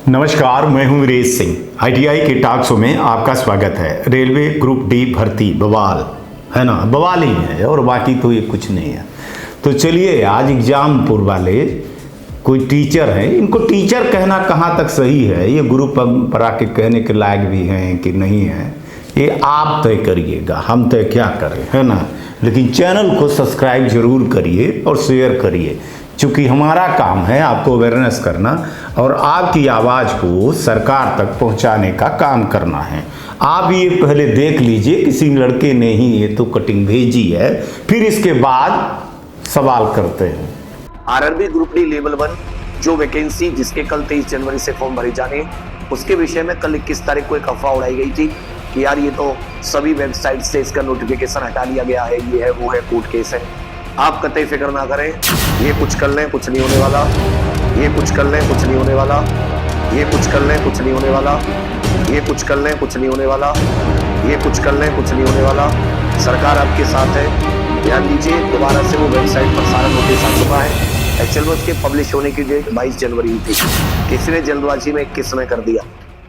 नमस्कार, मैं हूं वीरेश सिंह। आईटीआई के टॉक शो में आपका स्वागत है। रेलवे ग्रुप डी भर्ती बवाल है ना, बवाल ही है और बाकी तो ये कुछ नहीं है। तो चलिए, आज एग्जामपुर वाले कोई टीचर हैं, इनको टीचर कहना कहाँ तक सही है, ये गुरु परंपरा के कहने के लायक भी हैं कि नहीं है, ये आप तय करिएगा, हम तय क्या करें, है ना। लेकिन चैनल को सब्सक्राइब जरूर करिए और शेयर करिए, क्योंकि हमारा काम है आपको अवेयरनेस करना और आपकी आवाज़ को सरकार तक पहुंचाने का काम करना है। आप ये पहले देख लीजिए, किसी लड़के ने ही ये तो कटिंग भेजी है, फिर इसके बाद सवाल करते हैं। आरआरबी ग्रुप डी लेवल 1 जो वैकेंसी जिसके कल 23 जनवरी से फॉर्म भरे जाने, उसके विषय में कल 21 तारीख को एक अफवाह उड़ाई गई थी कि यार ये तो सभी वेबसाइट से इसका नोटिफिकेशन हटा लिया गया है, ये है वो है, कोर्ट केस है। आप कतई फिक्र ना करें, ये कुछ कर लें कुछ नहीं होने वाला, ये कुछ कर लें कुछ नहीं होने वाला, ये कुछ कर लें कुछ नहीं होने वाला, ये कुछ कर लें कुछ नहीं होने वाला, ये कुछ कर लें कुछ नहीं होने वाला। सरकार आपके साथ है। ध्यान दीजिए, दोबारा से वो वेबसाइट पर सारा नोटिस आ चुका है। एक्चुअल में उसके पब्लिश होने की डेट 22 जनवरी थी, किसी ने जल्दबाजी में 21 में कर दिया,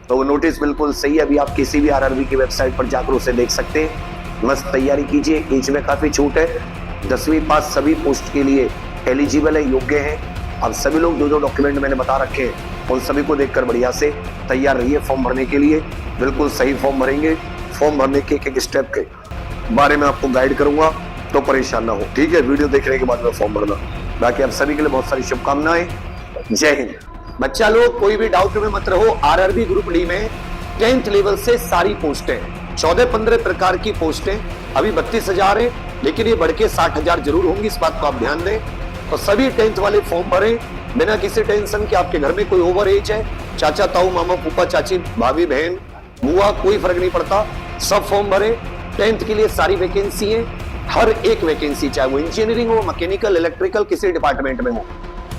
तो वो नोटिस बिल्कुल सही है। अभी आप किसी भी आरआरबी की वेबसाइट पर जाकर उसे देख सकते हैं। मस्त तैयारी कीजिए, एज में काफ़ी छूट है। 10वीं पास सभी पोस्ट के लिए एलिजिबल है, योग्य हैं। अब सभी लोग जो डॉक्यूमेंट मैंने बता रखे हैं उन सभी को देखकर बढ़िया से तैयार रहिए फॉर्म भरने के लिए। बिल्कुल सही फॉर्म भरेंगे। फॉर्म भरने के एक स्टेप के बारे में आपको गाइड करूंगा, तो परेशान ना हो, ठीक है। वीडियो देखने के बाद में फॉर्म भरना। बाकी आप सभी के लिए बहुत सारी शुभकामनाएं। जय हिंद। बच्चा लोग, कोई भी डाउट में मत रहो। आरआरबी ग्रुप डी में 10th लेवल से सारी पोस्टें, 14-15 प्रकार की पोस्टें, अभी 32,000 है, लेकिन ये बढ़ के 60,000 जरूर होंगी, इस बात को आप ध्यान दें। तो सभी 10th वाले फॉर्म भरें बिना किसी टेंशन के। आपके घर में कोई ओवर एज है, चाचा ताऊ मामा फूफा चाची भाभी बहन बुआ, कोई फर्क नहीं पड़ता, सब फॉर्म भरें। 10th के लिए सारी वैकेंसी है, हर एक वैकेंसी, चाहे वो इंजीनियरिंग हो, मैकेनिकल, इलेक्ट्रिकल, किसी डिपार्टमेंट में हो,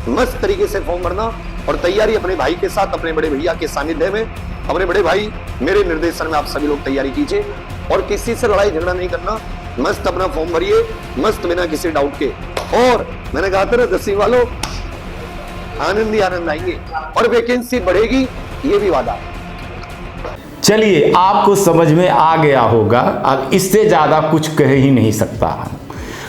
मस्त तरीके से फॉर्म भरना। और तैयारी अपने भाई के साथ, अपने बड़े भैया के सानिध्य में, अपने बड़े भाई मेरे निर्देशन में आप सभी लोग तैयारी कीजिए और किसी से लड़ाई झगड़ा नहीं करना। मस्त अपना फॉर्म भरिए, मस्त, बिना किसी डाउट के। और मैंने कहा था ना, 10वीं वालों, आनंद ही आनंद आएंगे और वैकेंसी बढ़ेगी, ये भी वादा। चलिए, आपको समझ में आ गया होगा। अब इससे ज्यादा कुछ कह ही नहीं सकता।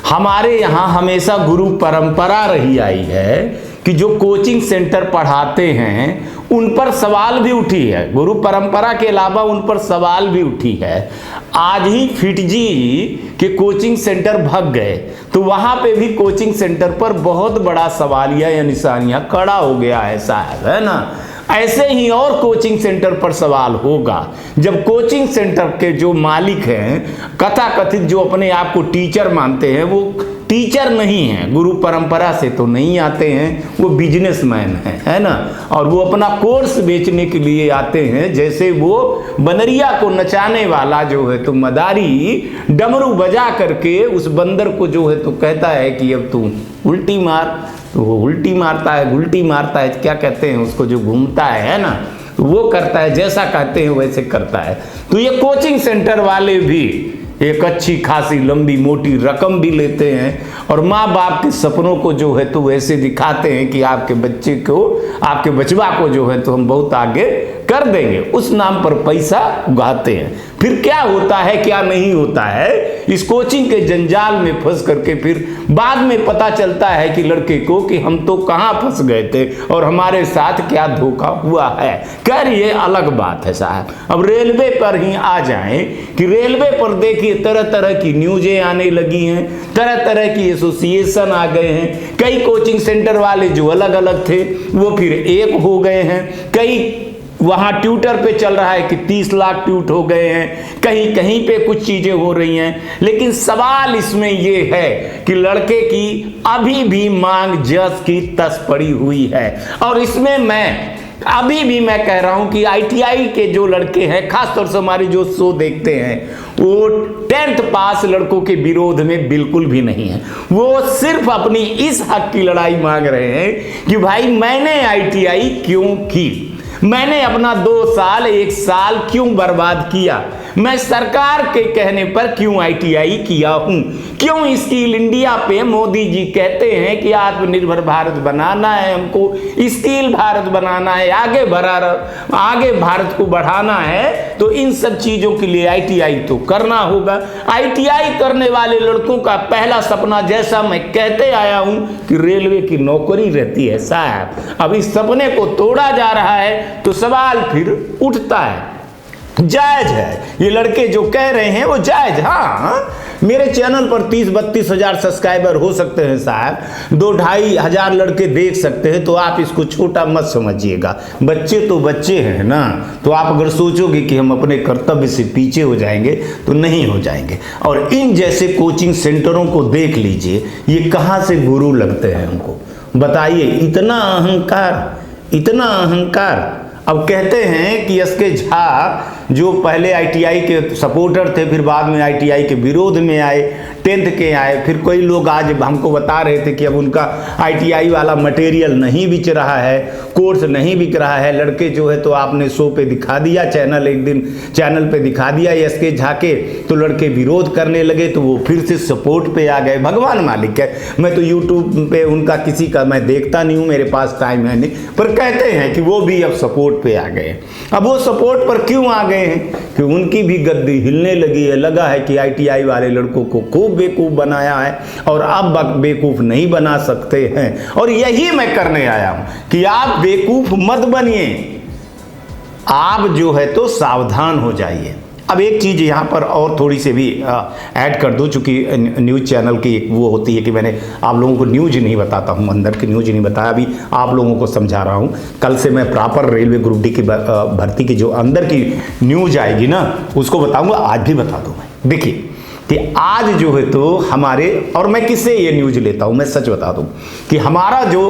हमारे यहाँ हमेशा गुरु परंपरा रही आई है कि जो कोचिंग सेंटर पढ़ाते हैं उन पर सवाल भी उठी है। गुरु परंपरा के अलावा उन पर सवाल भी उठी है। आज ही फिटजी के कोचिंग सेंटर भग गए, तो वहाँ पे भी कोचिंग सेंटर पर बहुत बड़ा सवालिया या निशानियाँ खड़ा हो गया है साहब, है ना। ऐसे ही और कोचिंग सेंटर पर सवाल होगा जब कोचिंग सेंटर के जो मालिक हैं, कथाकथित जो अपने आप को टीचर मानते हैं, वो टीचर नहीं हैं, गुरु परंपरा से तो नहीं आते हैं, वो बिजनेसमैन हैं, है ना। और वो अपना कोर्स बेचने के लिए आते हैं। जैसे वो बनरिया को नचाने वाला जो है तो मदारी डमरू बजा करके उस बंदर को जो है तो कहता है कि अब तू उल्टी मार, तो वो उल्टी मारता है, गुल्टी मारता है, क्या कहते हैं उसको, जो घूमता है ना, तो वो करता है, जैसा कहते हैं वैसे करता है। तो ये कोचिंग सेंटर वाले भी एक अच्छी खासी लंबी मोटी रकम भी लेते हैं और माँ बाप के सपनों को जो है तो वैसे दिखाते हैं कि आपके बच्चे को, आपके बचवा को जो है तो हम बहुत आगे कर देंगे, उस नाम पर पैसा उगाते हैं। फिर क्या होता है क्या नहीं होता है, इस कोचिंग के जंजाल में फंस करके फिर बाद में पता चलता है कि लड़के को कि हम तो कहाँ फंस गए थे और हमारे साथ क्या धोखा हुआ है। खैर, ये अलग बात है साहब। अब रेलवे पर ही आ जाएं कि रेलवे पर देखिए तरह तरह की न्यूज़ें आने लगी हैं, तरह तरह की एसोसिएशन आ गए हैं। कई कोचिंग सेंटर वाले जो अलग अलग थे वो फिर एक हो गए हैं। कई वहाँ ट्यूटर पे चल रहा है कि 30 लाख ट्यूट हो गए हैं, कहीं कहीं पे कुछ चीज़ें हो रही हैं। लेकिन सवाल इसमें ये है कि लड़के की अभी भी मांग जस की तस पड़ी हुई है। और इसमें मैं अभी भी मैं कह रहा हूँ कि आईटीआई के जो लड़के हैं, खासतौर से हमारे जो शो देखते हैं, वो 10th पास लड़कों के विरोध में बिल्कुल भी नहीं है। वो सिर्फ अपनी इस हक की लड़ाई मांग रहे हैं कि भाई मैंने आईटीआई क्यों की, मैंने अपना 2 साल 1 साल क्यों बर्बाद किया? मैं सरकार के कहने पर क्यों ITI किया हूं? क्यों स्किल इंडिया पे मोदी जी कहते हैं कि आत्मनिर्भर भारत बनाना है, हमको स्किल भारत बनाना है, आगे भारत को बढ़ाना है, तो इन सब चीजों के लिए ITI तो करना होगा। ITI करने वाले लड़कों का पहला सपना, जैसा मैं कहते आया हूं कि रेलवे की नौकरी रहती है साहब। अब इस सपने को तोड़ा जा रहा है तो सवाल फिर उठता है। जायज है, ये लड़के जो कह रहे हैं वो जायज। हाँ, मेरे चैनल पर 30-32 हजार सब्सक्राइबर हो सकते हैं साहब, 2-2.5 हजार लड़के देख सकते हैं, तो आप इसको छोटा मत समझिएगा। बच्चे तो बच्चे हैं ना, तो आप अगर सोचोगे कि हम अपने कर्तव्य से पीछे हो जाएंगे तो नहीं हो जाएंगे। और इन जैसे कोचिंग सेंटरों को देख लीजिए, ये कहाँ से गुरु लगते हैं हमको, बताइए। इतना अहंकार। अब कहते हैं कि एसके झा जो पहले ITI के सपोर्टर थे, फिर बाद में ITI के विरोध में आए, 10th के आए, फिर कोई लोग आज हमको बता रहे थे कि अब उनका ITI वाला मटेरियल नहीं बिक रहा है, कोर्स नहीं बिक रहा है। लड़के जो है तो आपने शो पे दिखा दिया, एक दिन चैनल पे दिखा दिया एसके झा के, तो लड़के विरोध करने लगे, तो वो फिर से सपोर्ट पे आ गए। भगवान मालिक है, मैं तो यूट्यूब पे उनका किसी का मैं देखता नहीं हूँ, मेरे पास टाइम है नहीं, पर कहते हैं कि वो भी अब सपोर्ट पे आ गए। अब वो सपोर्ट पर क्यों आ गए हैं? कि उनकी भी गद्दी हिलने लगी है। लगा है कि ITI वाले लड़कों को खूब बेवकूफ बनाया है और अब बेवकूफ नहीं बना सकते हैं। और यही मैं करने आया हूं कि आप बेवकूफ मत बनिए, आप जो है तो सावधान हो जाइए। अब एक चीज़ यहाँ पर और थोड़ी सी भी ऐड कर दूँ, चूँकि न्यूज़ चैनल की एक वो होती है कि मैंने आप लोगों को न्यूज़ नहीं बताता हूँ, अंदर की न्यूज़ नहीं बताया, अभी आप लोगों को समझा रहा हूँ। कल से मैं प्रॉपर रेलवे ग्रुप डी की भर्ती की जो अंदर की न्यूज़ आएगी ना, उसको बताऊँगा। आज भी बता दूँ मैं, देखिए कि आज जो है तो हमारे, और मैं किससे ये न्यूज़ लेता हूँ, मैं सच बता दूँ कि हमारा जो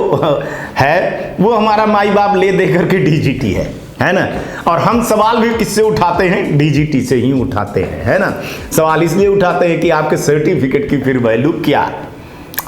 है वो हमारा माई बाप ले दे करके DGT है ना। और हम सवाल भी किससे उठाते हैं? DGT से ही उठाते हैं, है ना। सवाल इसलिए उठाते हैं कि आपके सर्टिफिकेट की फिर वैल्यू क्या।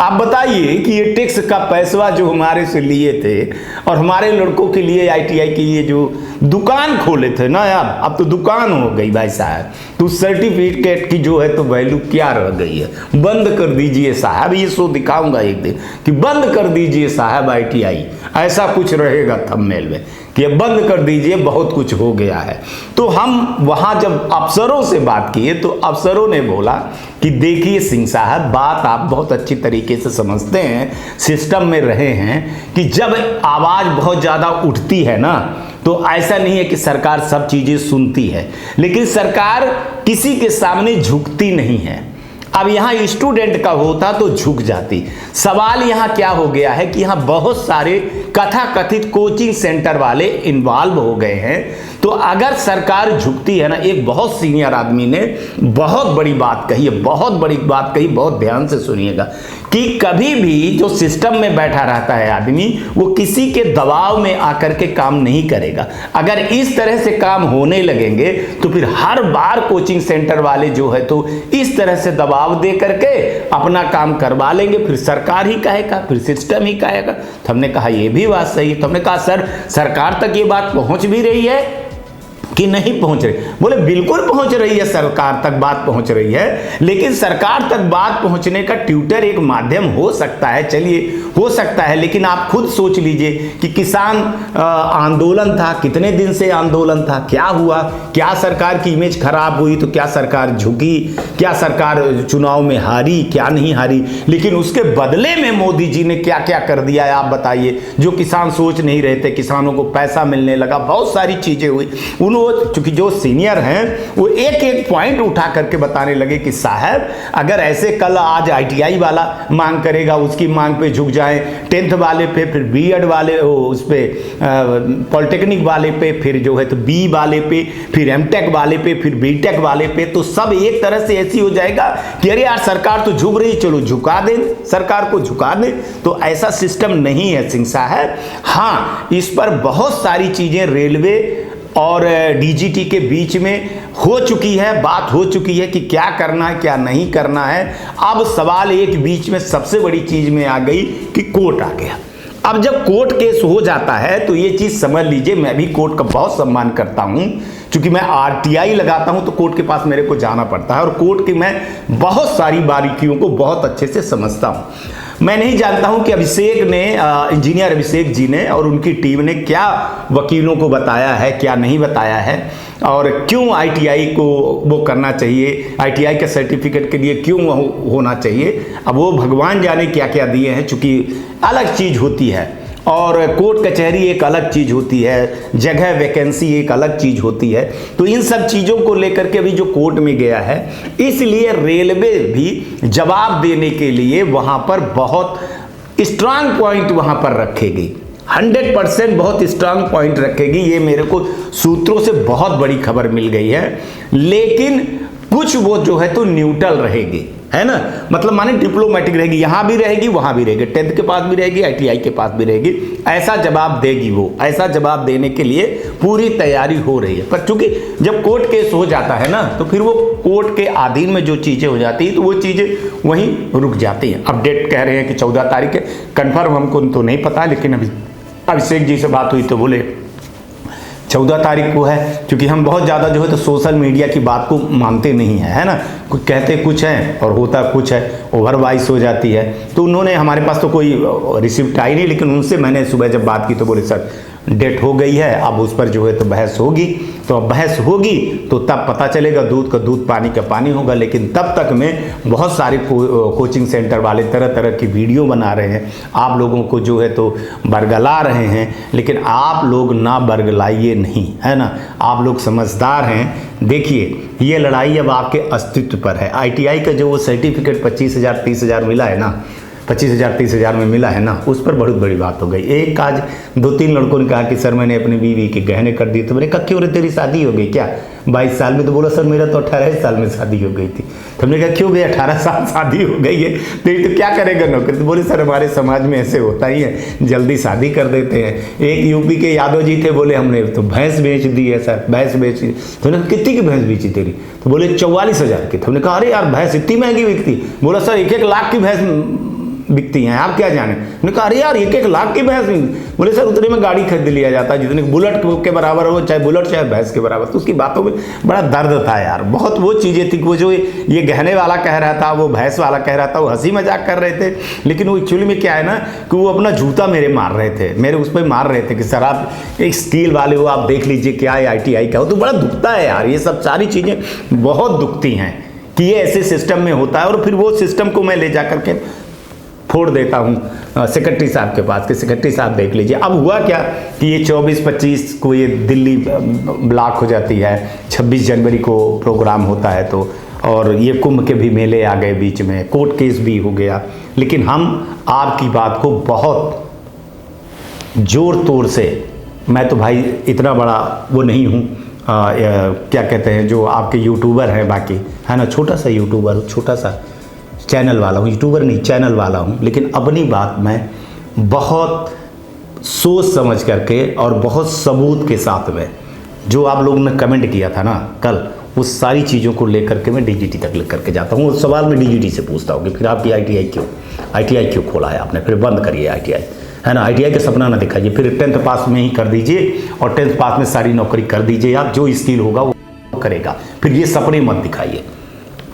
आप बताइए कि ये टैक्स का पैसा जो हमारे से लिए थे और हमारे लड़कों के लिए ITI के लिए जो दुकान खोले थे ना यार, अब तो दुकान हो गई भाई साहब, तो सर्टिफिकेट की जो है तो वैल्यू क्या रह गई है? बंद कर दीजिए साहब, ये शो दिखाऊंगा एक दिन कि बंद कर दीजिए साहब ITI, ऐसा कुछ रहेगा थंबनेल में कि बंद कर दीजिए, बहुत कुछ हो गया है। तो हम वहां जब अफसरों से बात किए तो अफसरों ने बोला कि देखिए सिंह साहब, बात आप बहुत अच्छी तरीके से समझते हैं, सिस्टम में रहे हैं कि जब आवाज़ बहुत ज़्यादा उठती है ना, तो ऐसा नहीं है कि सरकार सब चीज़ें सुनती है, लेकिन सरकार किसी के सामने झुकती नहीं है। अब यहाँ स्टूडेंट का होता तो झुक जाती। सवाल यहाँ क्या हो गया है कि यहाँ बहुत सारे कथाकथित कोचिंग सेंटर वाले इन्वॉल्व हो गए हैं। तो अगर सरकार झुकती है ना, एक बहुत सीनियर आदमी ने बहुत बड़ी बात कही है, बहुत बड़ी बात कही, बहुत ध्यान से सुनिएगा कि कभी भी जो सिस्टम में बैठा रहता है आदमी, वो किसी के दबाव में आकर के काम नहीं करेगा। अगर इस तरह से काम होने लगेंगे तो फिर हर बार कोचिंग सेंटर वाले जो है तो इस तरह से दबाव दे करके अपना काम करवा लेंगे, फिर सरकार ही कहेगा, फिर सिस्टम ही कहेगा। तो हमने कहा ये भी बात सही है। तो हमने कहा सर, सरकार तक ये बात पहुंच भी रही है कि नहीं पहुंच रही? बोले बिल्कुल पहुंच रही है, सरकार तक बात पहुंच रही है, लेकिन सरकार तक बात पहुंचने का ट्विटर एक माध्यम हो सकता है, चलिए हो सकता है, लेकिन आप खुद सोच लीजिए कि किसान आंदोलन था, कितने दिन से आंदोलन था, क्या हुआ? क्या सरकार की इमेज खराब हुई? तो क्या सरकार झुकी? क्या सरकार चुनाव में हारी? क्या नहीं हारी? लेकिन उसके बदले में मोदी जी ने क्या क्या कर दिया है आप बताइए, जो किसान सोच नहीं रहे थे। किसानों को पैसा मिलने लगा, बहुत सारी चीजें हुई। चूंकि जो सीनियर हैं वो एक एक पॉइंट उठा करके बताने लगे कि साहब, अगर ऐसे कल आज ITI वाला मांग करेगा, उसकी मांग पे झुक जाए, 10th वाले पे, फिर B.Ed वाले उस पे, पॉलिटेक्निक वाले पे, फिर जो है तो B वाले पे, फिर M.Tech वाले पे, फिर B.Tech वाले पे, तो सब एक तरह से ऐसी हो जाएगा कि अरे यार सरकार तो झुक रही, चलो झुका दें, सरकार को झुका दें। तो ऐसा सिस्टम नहीं है सिंह साहब। हाँ, इस पर बहुत सारी चीजें रेलवे और DGT के बीच में हो चुकी है, बात हो चुकी है कि क्या करना है क्या नहीं करना है। अब सवाल एक बीच में सबसे बड़ी चीज में आ गई कि कोर्ट आ गया। अब जब कोर्ट केस हो जाता है तो ये चीज समझ लीजिए, मैं भी कोर्ट का बहुत सम्मान करता हूं, क्योंकि मैं आरटीआई लगाता हूं तो कोर्ट के पास मेरे को जाना पड़ता है और कोर्ट की मैं बहुत सारी बारीकियों को बहुत अच्छे से समझता हूं। मैं नहीं जानता हूं कि अभिषेक ने, इंजीनियर अभिषेक जी ने और उनकी टीम ने क्या वकीलों को बताया है, क्या नहीं बताया है, और क्यों आईटीआई को वो करना चाहिए, आईटीआई के सर्टिफिकेट के लिए क्यों होना चाहिए। अब वो भगवान जाने क्या क्या दिए हैं, चूंकि अलग चीज होती है और कोर्ट कचहरी एक अलग चीज होती है, जगह वैकेंसी एक अलग चीज होती है। तो इन सब चीजों को लेकर के अभी जो कोर्ट में गया है, इसलिए रेलवे भी जवाब देने के लिए वहां पर बहुत स्ट्रांग पॉइंट वहां पर रखेगी, 100% बहुत स्ट्रांग पॉइंट रखेगी। ये मेरे को सूत्रों से बहुत बड़ी खबर मिल गई है। लेकिन कुछ वो जो है तो न्यूट्रल रहेगी, है ना, मतलब माने डिप्लोमेटिक रहेगी, यहां भी रहेगी वहां भी रहेगी, 10th के पास भी रहेगी, आईटीआई के पास भी रहेगी, ऐसा जवाब देगी वो, ऐसा जवाब देने के लिए पूरी तैयारी हो रही है। पर चूंकि जब कोर्ट केस हो जाता है ना, तो फिर वो कोर्ट के अधीन में जो चीजें हो जाती है तो वो चीजें वहीं रुक जाती हैं। अपडेट कह रहे हैं कि 14 तारीख है, कन्फर्म हमको तो नहीं पता, लेकिन अभी अभिषेक जी से बात हुई तो बोले 14 तारीख को है। क्योंकि हम बहुत ज़्यादा जो है तो सोशल मीडिया की बात को मानते नहीं है, है ना, कुछ कहते कुछ है और होता कुछ है, ओवर वॉइस हो जाती है। तो उन्होंने, हमारे पास तो कोई रिसिप्ट आई नहीं, लेकिन उनसे मैंने सुबह जब बात की तो बोले सर डेट हो गई है, अब उस पर जो है तो बहस होगी। तो अब बहस होगी तो तब पता चलेगा, दूध का दूध पानी का पानी होगा। लेकिन तब तक में बहुत सारे कोचिंग सेंटर वाले तरह तरह की वीडियो बना रहे हैं, आप लोगों को जो है तो बरगला रहे हैं। लेकिन आप लोग ना बरगलाइए नहीं, है ना, आप लोग समझदार हैं। देखिए ये लड़ाई अब आपके अस्तित्व पर है। आईटीआई का जो वो सर्टिफिकेट 25,000 30,000 मिला है ना, 25,000 30,000 में मिला है ना, उस पर बहुत बड़ी बात हो गई। एक आज 2-3 लड़कों ने कहा कि सर मैंने अपनी बीवी के गहने कर दिए। तो मैंने कहा क्यों रे, तेरी शादी हो गई क्या 22 साल में? तो बोला सर मेरा तो 18 साल में शादी हो गई थी। तो हमने कहा क्यों भाई 18 साल शादी हो गई है तो क्या करेगा नौकरी? तो बोले सर हमारे समाज में ऐसे होता ही है, जल्दी शादी कर देते हैं। एक यूपी के यादव जी थे, बोले हमने तो भैंस बेच दी है सर, भैंस बेच दी। तो हमने कितनी की भैंस बेची तेरी? तो बोले 44,000 की। तो हमने कहा अरे यार भैंस इतनी महंगी बिकती? बोला सर 1-1 लाख की भैंस बिकती हैं, आप क्या जाने। मैंने कहा अरे यार 1-1 लाख की भैंस। बोले सर उतने में गाड़ी खरीद लिया जाता है जितने बुलेट के बराबर हो, चाहे बुलेट चाहे भैंस के बराबर। तो उसकी बातों में बड़ा दर्द था यार, बहुत वो चीज़ें थी। वो जो ये गहने वाला कह रहा था, वो भैंस वाला कह रहा था, वो हंसी मजाक कर रहे थे। लेकिन वो एक्चुअली में क्या है ना कि वो अपना जूता मेरे मार रहे थे, मेरे उस पर मार रहे थे कि सर आप एक स्किल वाले हो, आप देख लीजिए क्या है आईटीआई का हो। तो बड़ा दुखता है यार, ये सब सारी चीज़ें बहुत दुखती हैं कि ये ऐसे सिस्टम में होता है। और फिर वो सिस्टम को मैं ले जा करके फोड़ देता हूँ सेक्रेटरी साहब के पास कि सेक्रेटरी साहब देख लीजिए। अब हुआ क्या कि ये 24-25 को ये दिल्ली ब्लॉक हो जाती है, 26 जनवरी को प्रोग्राम होता है तो, और ये कुंभ के भी मेले आ गए बीच में, कोर्ट केस भी हो गया। लेकिन हम आपकी बात को बहुत जोर तोड़ से, मैं तो भाई इतना बड़ा वो नहीं हूँ, क्या कहते हैं जो आपके यूट्यूबर हैं बाकी, है ना, छोटा सा यूट्यूबर, छोटा सा चैनल वाला हूँ, यूट्यूबर नहीं चैनल वाला हूँ। लेकिन अपनी बात मैं बहुत सोच समझ करके और बहुत सबूत के साथ में, जो आप लोगों ने कमेंट किया था ना कल, उस सारी चीज़ों को लेकर के मैं डीजीटी तक लेकर के जाता हूँ। उस सवाल में डीजीटी से पूछता हूँ कि फिर आपकी आईटीआई क्यों खोला है आपने, फिर बंद करिए आईटीआई, है ना, आईटीआई का सपना ना दिखाइए, फिर 10th पास में ही कर दीजिए और 10th पास में सारी नौकरी कर दीजिए। आप जो स्किल होगा वो करेगा, फिर ये सपने मत दिखाइए।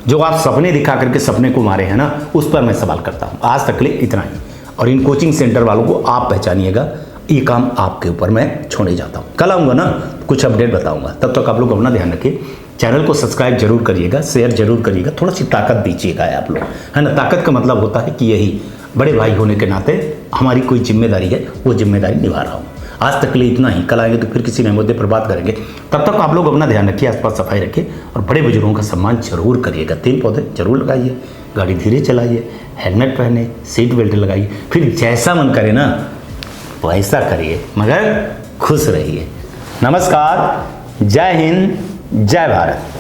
जो आप सपने दिखा करके सपने को मारे हैं ना, उस पर मैं सवाल करता हूँ। आज तक ले इतना ही। और इन कोचिंग सेंटर वालों को आप पहचानिएगा, ये काम आपके ऊपर मैं छोड़ने जाता हूँ। कल आऊँगा ना, कुछ अपडेट बताऊँगा। तब तक आप लोग अपना ध्यान रखिए, चैनल को सब्सक्राइब जरूर करिएगा, शेयर जरूर करिएगा, थोड़ा सी ताकत दीजिएगा आप लोग, है ना। ताकत का मतलब होता है कि यही बड़े भाई होने के नाते हमारी कोई जिम्मेदारी है, वो जिम्मेदारी निभा रहा हूँ। आज तक के लिए इतना ही। कल आएंगे तो फिर किसी नए मुद्दे पर बात करेंगे। तब तक आप लोग अपना ध्यान रखिए, आसपास सफाई रखिए और बड़े बुजुर्गों का सम्मान जरूर करिएगा। 3 पौधे जरूर लगाइए, गाड़ी धीरे चलाइए, हेलमेट पहने, सीट बेल्ट लगाइए, फिर जैसा मन करे ना वैसा करिए, मगर खुश रहिए। नमस्कार, जय हिंद, जय भारत।